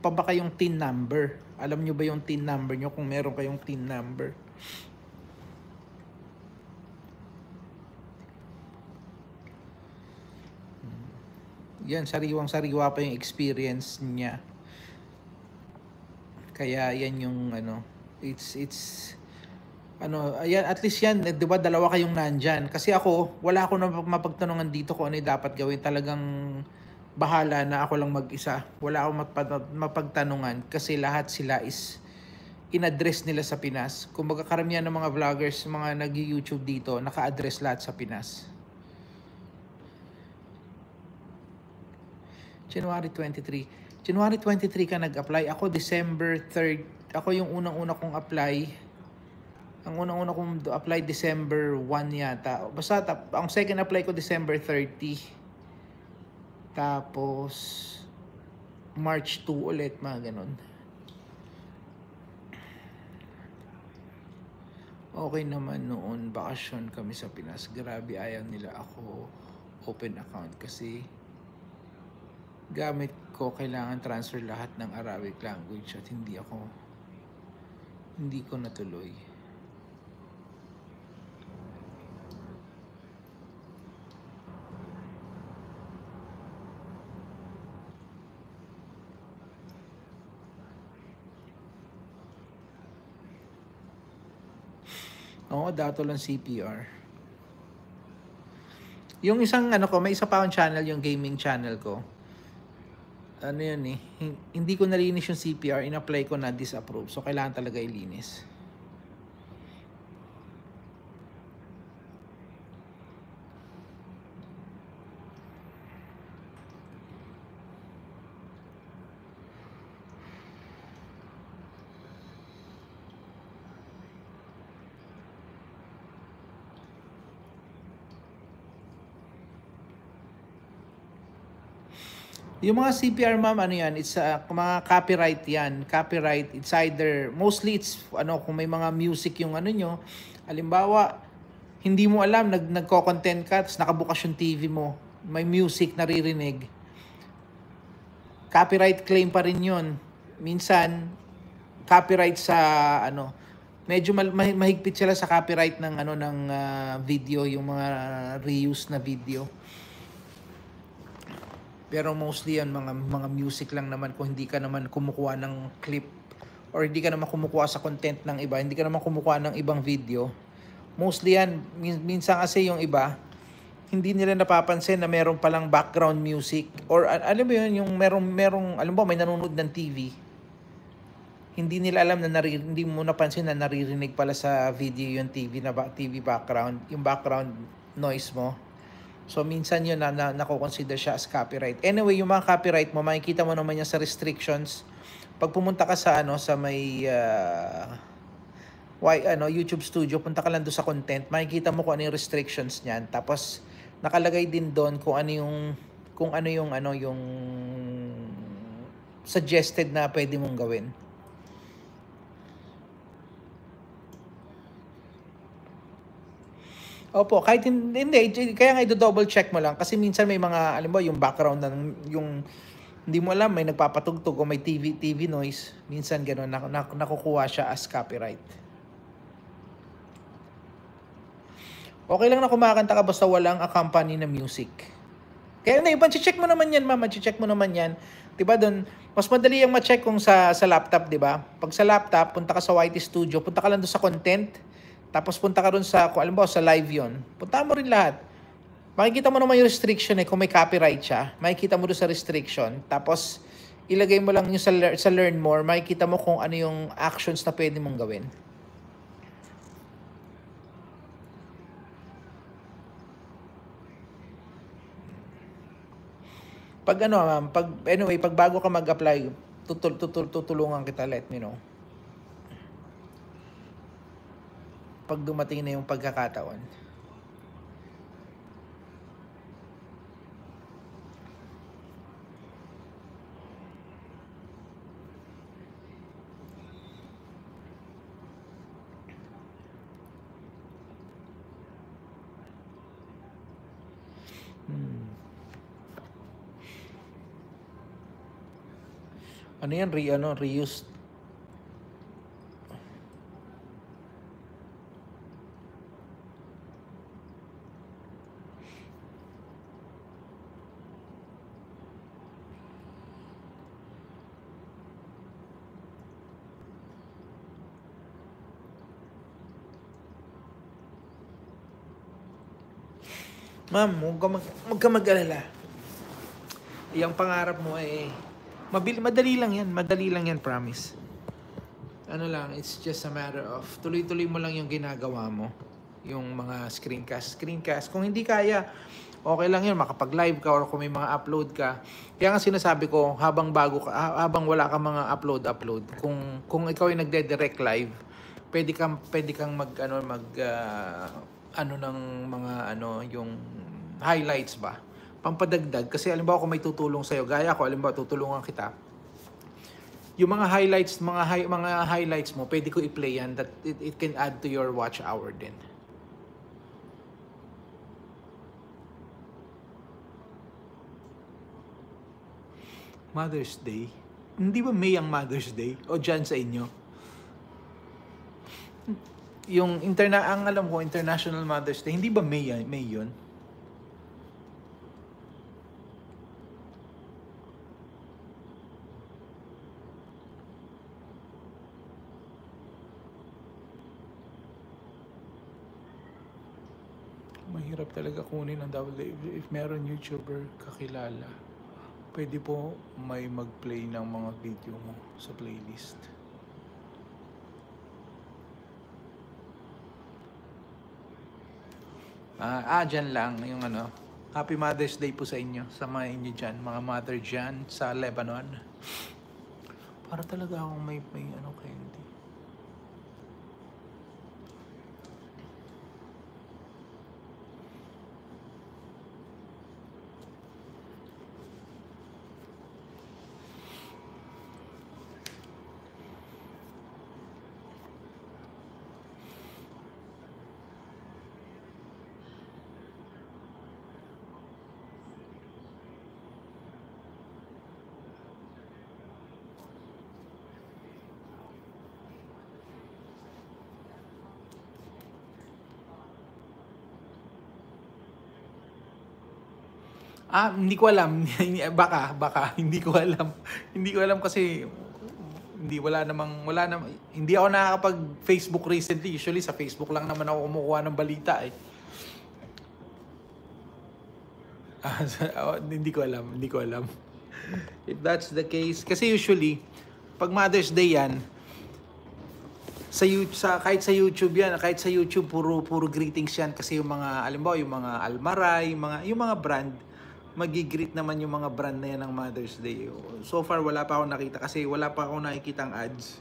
pa ba kayong TIN number? Alam nyo ba yung TIN number nyo kung meron kayong TIN number? Yan, sariwang-sariwa pa yung experience niya. Kaya yan yung ano, it's ano, ayan, at least yan, 'di ba, dalawa kayong nandyan. Kasi ako, wala ako na mapagtanungan dito kung ano yung dapat gawin. Talagang bahala na ako lang mag-isa. Wala akong mapagtanungan kasi lahat sila is in-address nila sa Pinas. Kung karamihan ng mga vloggers, mga nag-YouTube dito, naka-address lahat sa Pinas. January 23. January 23 ka nag-apply. Ako December 3rd. Ako yung unang-una kong apply. Ang unang-una kong apply December 1 yata. Basta ang second apply ko December 30. Tapos March 2 ulit, mga ganun. Okay naman noon, bakasyon kami sa Pinas. Grabe, ayaw nila ako open account kasi gamit ko kailangan transfer lahat ng Arabic language at hindi ko natuloy. Oo, dato lang CPR. Yung isang ano ko, may isa pa akong channel, yung gaming channel ko. Ano yun eh, hindi ko nalinis yung CPR, in-apply ko na disapprove. So, kailangan talaga ilinis. Yung mga CPR, ma'am, ano yan, it's mga copyright yan. Copyright, it's either, mostly it's, ano, kung may mga music yung ano nyo, halimbawa, hindi mo alam, nagko-content ka, tapos nakabukas yung TV mo, may music naririnig, copyright claim pa rin yun. Minsan, copyright sa, ano, medyo mahigpit sila sa copyright ng, ano, ng video, yung mga reuse na video. Pero mostly yan, mga music lang naman kung hindi ka naman kumukuha ng clip or hindi ka naman kumukuha sa content ng iba, hindi ka naman kumukuha ng ibang video. Mostly yan, minsan kasi yung iba, hindi nila napapansin na meron palang background music or alam mo yun, yung merong alam mo, may nanonood ng TV. Hindi nila alam na hindi mo napansin na naririnig pala sa video yung TV background, yung background noise mo. So, minsan yun na nako-consider siya as copyright. Anyway, yung mga copyright mo, makikita mo naman yan sa restrictions. Pag pumunta ka sa, ano, sa may YouTube Studio, punta ka lang doon sa content, makikita mo kung ano yung restrictions niyan. Tapos, nakalagay din doon kung ano yung suggested na pwede mong gawin. Opo, kahit hindi, kaya nga i-double check mo lang kasi minsan may mga, alam mo, yung background yung hindi mo alam, may nagpapatugtog o may TV noise, minsan gano'n, nakukuha siya as copyright. Okay lang na kumakanta ka basta walang accompany na music. Kaya na, check mo naman yan, ma'am, check mo naman yan. 'Di ba doon, mas madali yung ma-check kung sa laptop, 'di ba? Pag sa laptop, punta ka sa YT Studio, punta ka lang doon sa content. Tapos punta ka rin sa, kung alam mo, sa live yon. Punta mo rin lahat. Makikita mo naman yung restriction kung may copyright siya. Makikita mo doon sa restriction. Tapos, ilagay mo lang yung sa learn more. Makikita mo kung ano yung actions na pwede mong gawin. Pag ano, ma'am, pag bago ka mag-apply, tutulungan kita, let me know. Pag dumating na yung pagkakataon. Ano yan? Reused. Ma'am, huwag ka mag-alala. Yung pangarap mo madali lang yan, promise. Ano lang, it's just a matter of tuloy-tuloy mo lang yung ginagawa mo. Yung mga screencast. Kung hindi kaya, okay lang yun, makapag-live ka or kung may mga upload ka. Kaya nga sinasabi ko, habang wala ka mga upload. Kung ikaw ay nagde-direct live, pwede kang ng mga yung highlights ba? Pampadagdag kasi alimbawa kung may tutulong sa iyo, gaya ko, alimbawa tutulungan kita. Yung mga highlights mo, pwede ko i-play yan that it can add to your watch hour din. Mother's Day? Hindi ba May ang Mother's Day? O dyan sa inyo? Ang alam ko, International Mother's Day, hindi ba May yun? Mahirap talaga kunin ang double. If meron YouTuber kakilala, pwede po may mag-play ng mga video mo sa playlist. Dyan lang yung Happy Mother's Day po sa inyo, sa mga inyo dyan, mga mother dyan sa Lebanon. Para talaga akong may candy. Hindi ko alam. baka, hindi ko alam. Hindi ko alam kasi wala namang hindi ako nakakapag Facebook recently. Usually sa Facebook lang naman ako kumukuha ng balita eh. Hindi ko alam. If that's the case, kasi usually pag Mother's Day yan, kahit sa YouTube puro greetings yan kasi yung mga alimbawa yung mga Almaray, yung mga brand magi-greet naman yung mga brand na yan ng Mother's Day. So far wala pa akong nakita kasi wala pa akong nakikitang ads.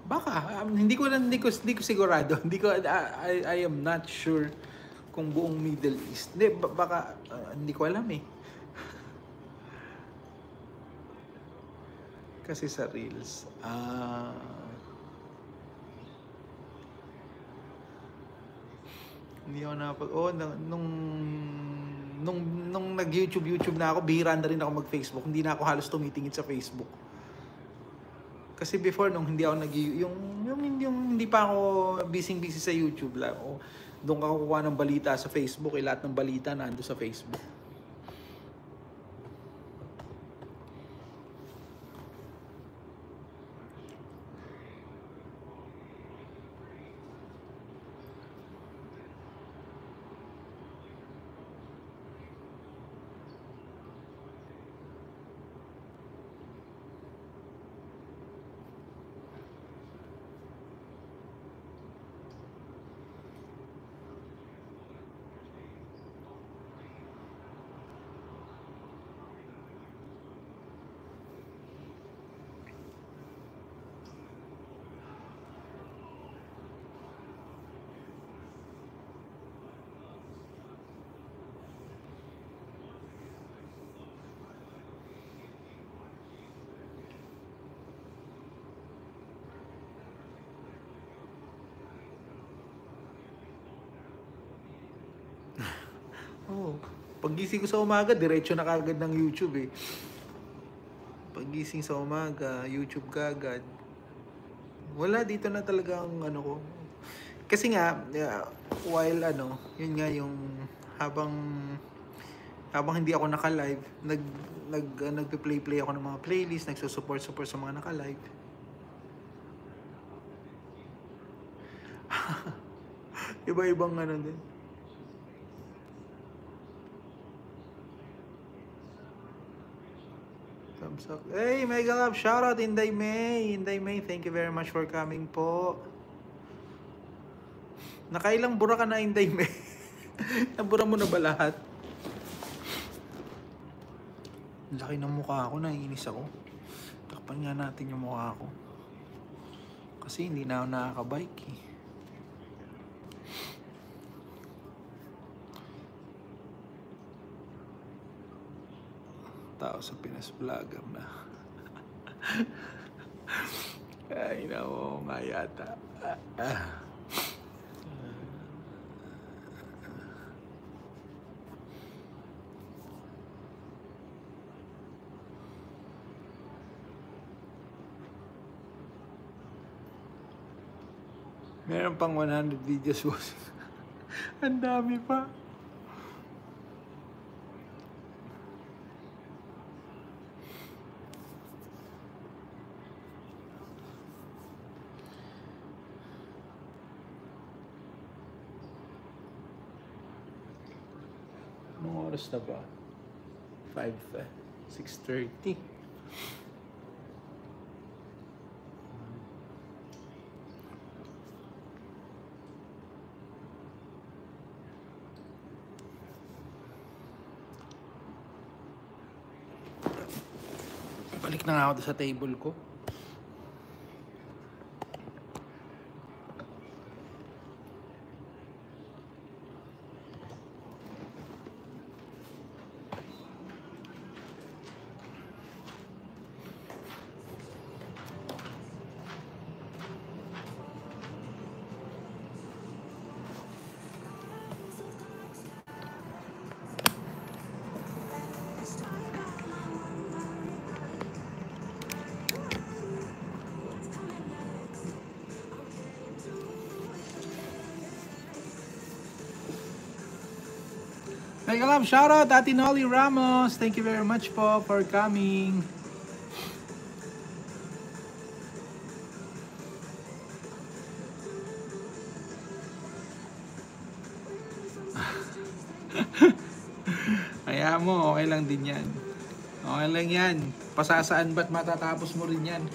Baka hindi ko sigurado. I am not sure kung buong Middle East. Baka hindi ko alam eh. Kasi sa Reels. Hindi ako nung nag-YouTube na ako, bihira na rin ako mag-Facebook. Hindi na ako halos tumitingin sa Facebook. Kasi before nung hindi ako hindi pa ako busy sa YouTube lang. Doon ka kukuha ng balita sa Facebook, lahat ng balita nandoon sa Facebook. Paggising ko sa umaga, diretso na kagad ng YouTube eh. Paggising sa umaga, YouTube kagad. Wala, dito na talaga ang ano ko. Kasi nga, while yun nga yung habang hindi ako naka-live, nagpe-play ako ng mga playlist, nagsusupport sa mga naka-live. Iba-ibang din. Thumbs up. Hey, mega love, shoutout Inday May. Inday May, thank you very much for coming po. Nakailang bura ka na, Inday May? Nabura mo na ba lahat? Laki ng mukha ako, naiinis ako. Takpan nga natin yung mukha ko. Kasi hindi na ako nakaka-bike eh. Tao sa Pinas vlogger na. Ay, nako nga yata. Meron pang 100 videos. Ang dami pa. Anong oras na ba? 6:30. Balik na nga ako sa table ko. Mega love, shoutout Ate Nolly Ramos. Thank you very much po for coming. Kaya mo, okay lang din yan. Okay lang yan. Pasasaan ba't matatapos mo rin yan?